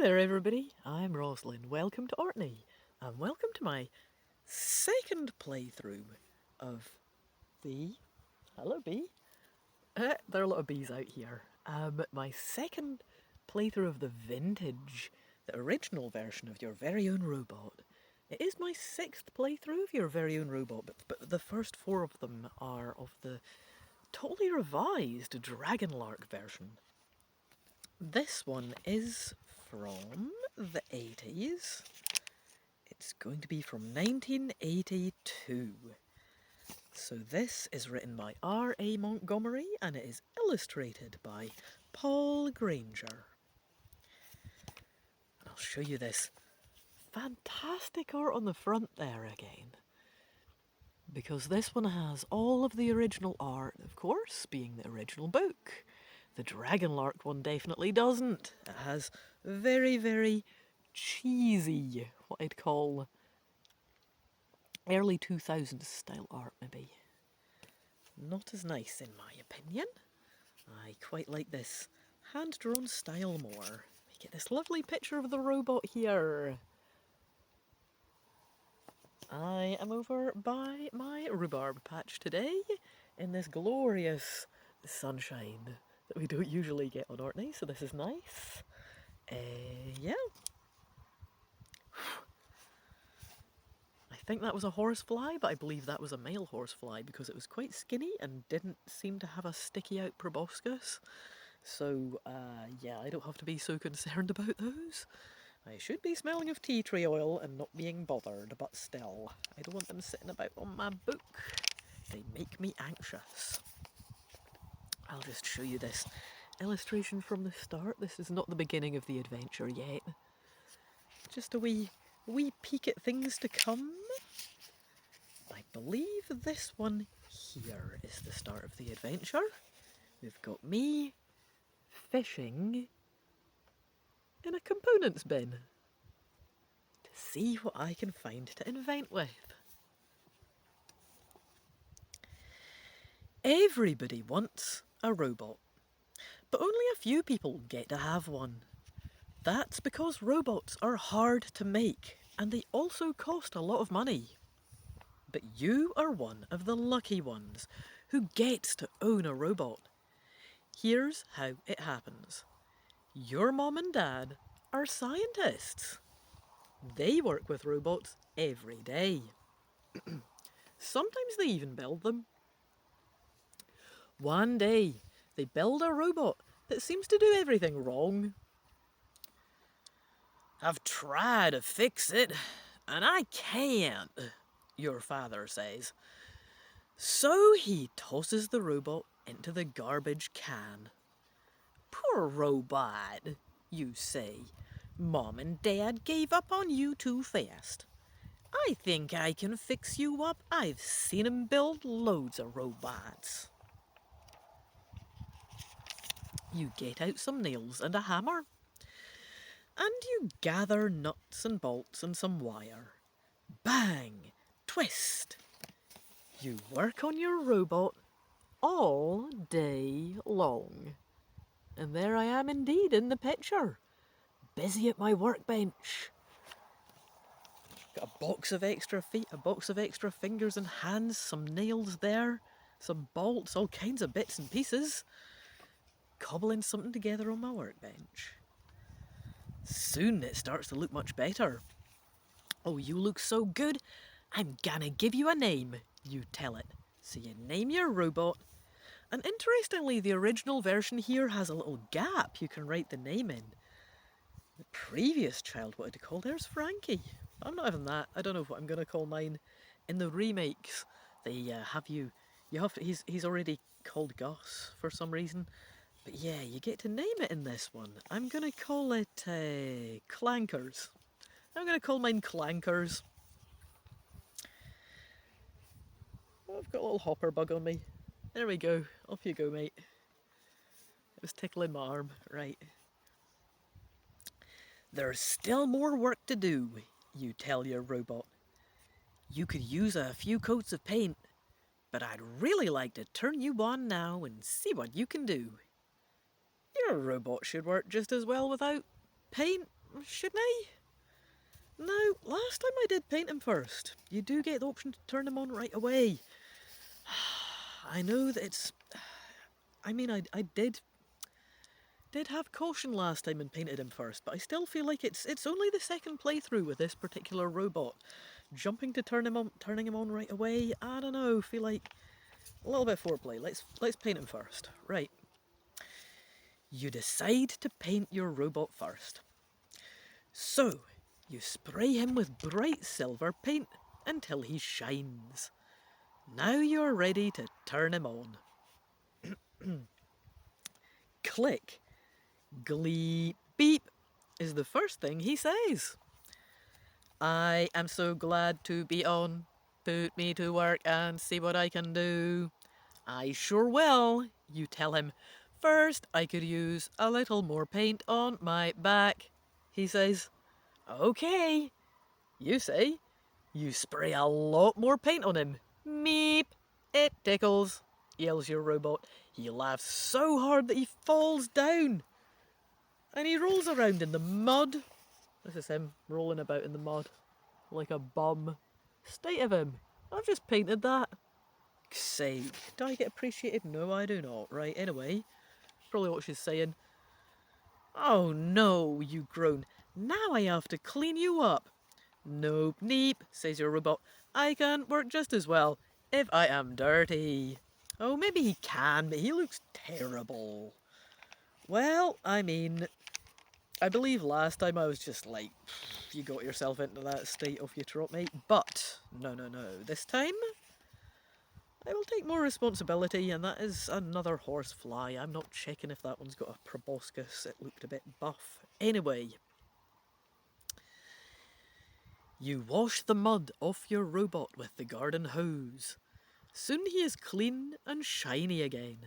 there everybody, I'm Rosslyn. Welcome to Orkney, and welcome to my second playthrough of the... Hello bee. There are a lot of bees out here. My second playthrough of the vintage, the original version of your very own robot. It is my sixth playthrough of your very own robot, but the first four of them are of the totally revised Dragonlark version. This one is from the 80s. It's going to be from 1982. So this is written by R A Montgomery and it is illustrated by Paul Granger. And I'll show you this fantastic art on the front there again. Because this one has all of the original art, of course, being the original book. The Dragonlark one definitely doesn't. It has very, very cheesy, what I'd call early 2000s style art, maybe. Not as nice, in my opinion. I quite like this hand-drawn style more. We get this lovely picture of the robot here. I am over by my rhubarb patch today in this glorious sunshine that we don't usually get on Orkney, so this is nice. Yeah. I think that was a horsefly, but I believe that was a male horsefly because it was quite skinny and didn't seem to have a sticky out proboscis. So, yeah, I don't have to be so concerned about those. I should be smelling of tea tree oil and not being bothered, but still, I don't want them sitting about on my book. They make me anxious. I'll just show you this illustration from the start. This is not the beginning of the adventure yet. Just a wee peek at things to come. I believe this one here is the start of the adventure. We've got me fishing in a components bin to see what I can find to invent with. Everybody wants a robot, but only a few people get to have one. That's because robots are hard to make, and they also cost a lot of money. But you are one of the lucky ones who gets to own a robot. Here's how it happens. Your mom and dad are scientists. They work with robots every day. Sometimes they even build them. One day, they build a robot that seems to do everything wrong. I've tried to fix it, and I can't, your father says. So he tosses the robot into the garbage can. Poor robot, you say. Mom and Dad gave up on you too fast. I think I can fix you up. I've seen 'em build loads of robots. You get out some nails and a hammer. And you gather nuts and bolts and some wire. Bang! Twist! You work on your robot all day long. And there I am indeed in the picture, busy at my workbench. Got a box of extra feet, a box of extra fingers and hands, some nails there, some bolts, all kinds of bits and pieces. Cobbling something together on my workbench. Soon it starts to look much better. Oh, you look so good, I'm gonna give you a name, you tell it. So you name your robot. And interestingly, the original version here has a little gap you can write the name in. The previous child wanted to call theirs Frankie. I'm not having that. I don't know what I'm gonna call mine. In the remakes, they he's already called Gus for some reason. But yeah, you get to name it in this one. I'm gonna call it Clankers. I'm gonna call mine Clankers. Oh, I've got a little hopper bug on me. There we go. Off you go, mate. It was tickling my arm. Right. There's still more work to do, you tell your robot. You could use a few coats of paint, but I'd really like to turn you on now and see what you can do. Your robot should work just as well without paint shouldn't I? No, last time I did paint him first. You do get the option to turn him on right away. I know that it's... I mean, I did have caution last time and painted him first, but I still feel like it's only the second playthrough with this particular robot. Jumping to turning him on right away, I don't know, feel like a little bit foreplay. Let's paint him first. Right. You decide to paint your robot first. So, you spray him with bright silver paint until he shines. Now you're ready to turn him on. Click. Gleep beep is the first thing he says. I am so glad to be on. Put me to work and see what I can do. I sure will, you tell him. First, I could use a little more paint on my back, he says. Okay, you say. You spray a lot more paint on him. Meep, it tickles, yells your robot. He laughs so hard that he falls down. And he rolls around in the mud. This is him rolling about in the mud like a bum. State of him. I've just painted that. Sake, do I get appreciated? No, I do not. Right, anyway, probably what she's saying. Oh no, you groan. Now I have to clean you up. Nope, neep, says your robot. I can work just as well if I am dirty. Oh, maybe he can, but he looks terrible. Well, I mean, I believe last time I was just like, you got yourself into that state of your trot, mate. But, no. This time, I will take more responsibility, and that is another horsefly. I'm not checking if that one's got a proboscis. It looked a bit buff. Anyway, you wash the mud off your robot with the garden hose. Soon he is clean and shiny again.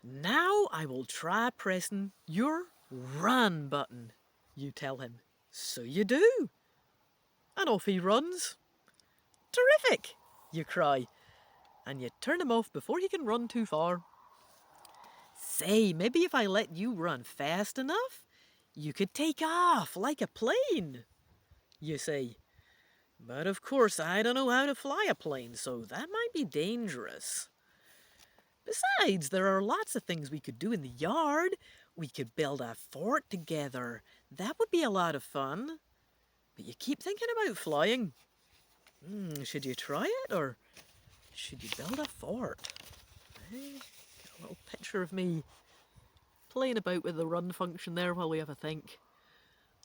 Now I will try pressing your run button, you tell him. So you do. And off he runs. Terrific, you cry. And you turn him off before he can run too far. Say, maybe if I let you run fast enough, you could take off like a plane, you say. But of course I don't know how to fly a plane, so that might be dangerous. Besides, there are lots of things we could do in the yard. We could build a fort together. That would be a lot of fun. But you keep thinking about flying. Should you try it, or should you build a fort? Get a little picture of me playing about with the run function there while we have a think.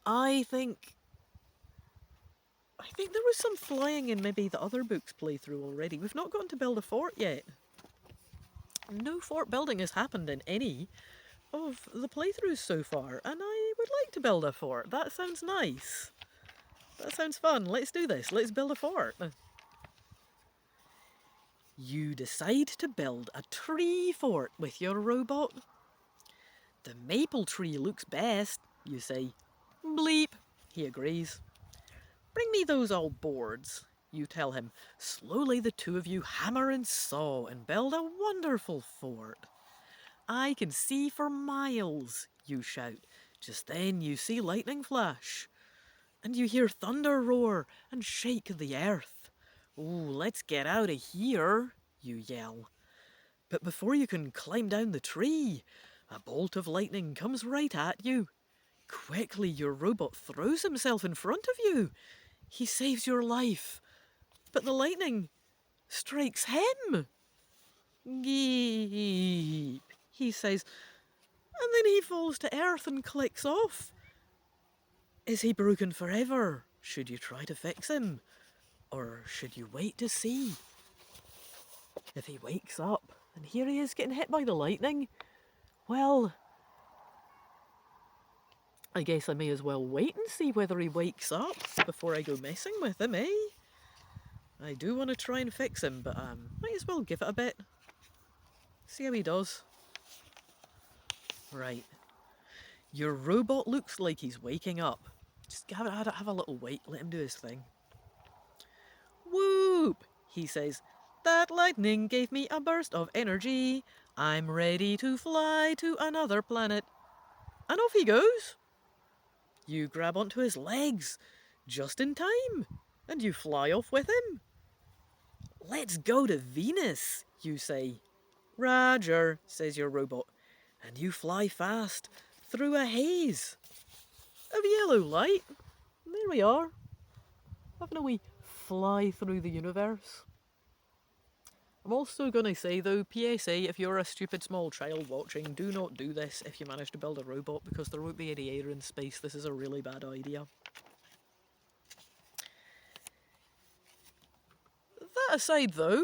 I think there was some flying in maybe the other book's playthrough already. We've not gotten to build a fort yet. No fort building has happened in any of the playthroughs so far, and I would like to build a fort. That sounds nice. That sounds fun. Let's do this. Let's build a fort. You decide to build a tree fort with your robot. The maple tree looks best, you say. Bleep, he agrees. Bring me those old boards, you tell him. Slowly the two of you hammer and saw and build a wonderful fort. I can see for miles, you shout. Just then you see lightning flash. And you hear thunder roar and shake the earth. Oh, let's get out of here, you yell. But before you can climb down the tree, a bolt of lightning comes right at you. Quickly, your robot throws himself in front of you. He saves your life, but the lightning strikes him. Geep, he says, and then he falls to earth and clicks off. Is he broken forever? Should you try to fix him? Or should you wait to see? If he wakes up, and here he is getting hit by the lightning, well, I guess I may as well wait and see whether he wakes up before I go messing with him, eh? I do want to try and fix him, but might as well give it a bit. See how he does. Right. Your robot looks like he's waking up. Just have a little wait, let him do his thing. Whoop, he says. That lightning gave me a burst of energy. I'm ready to fly to another planet. And off he goes. You grab onto his legs, just in time, and you fly off with him. Let's go to Venus, you say. Roger, says your robot, and you fly fast through a haze of yellow light. And there we are, having a wee fly through the universe. I'm also going to say though, PSA, if you're a stupid small child watching, do not do this if you manage to build a robot, because there won't be any air in space. This is a really bad idea. That aside though,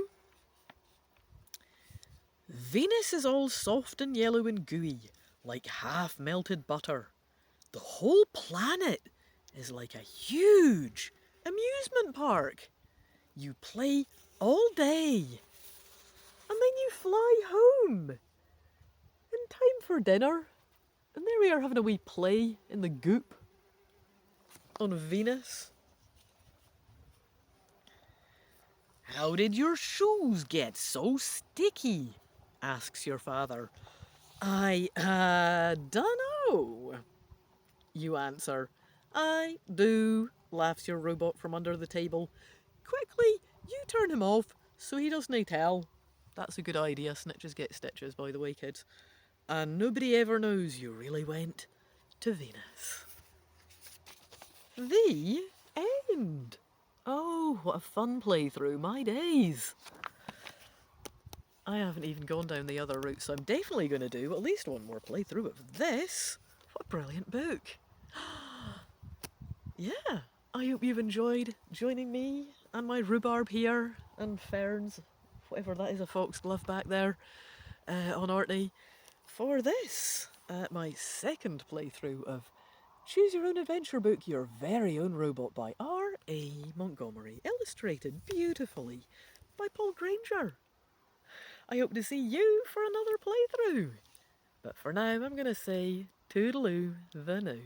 Venus is all soft and yellow and gooey, like half melted butter. The whole planet is like a huge amusement park. You play all day, and then you fly home in time for dinner. And there we are having a wee play in the goop on Venus. How did your shoes get so sticky? Asks your father. I, dunno, you answer. I do, laughs your robot from under the table. Quickly, you turn him off so he doesn't tell. That's a good idea. Snitches get stitches, by the way, kids. And nobody ever knows you really went to Venus. The end. Oh, what a fun playthrough. My days. I haven't even gone down the other route, so I'm definitely going to do at least one more playthrough of this. What a brilliant book. Yeah, I hope you've enjoyed joining me and my rhubarb here and ferns, whatever that is, a foxglove back there on Orkney, for this, my second playthrough of Choose Your Own Adventure book, Your Very Own Robot by R A Montgomery, illustrated beautifully by Paul Granger. I hope to see you for another playthrough. But for now, I'm going to say toodaloo the now.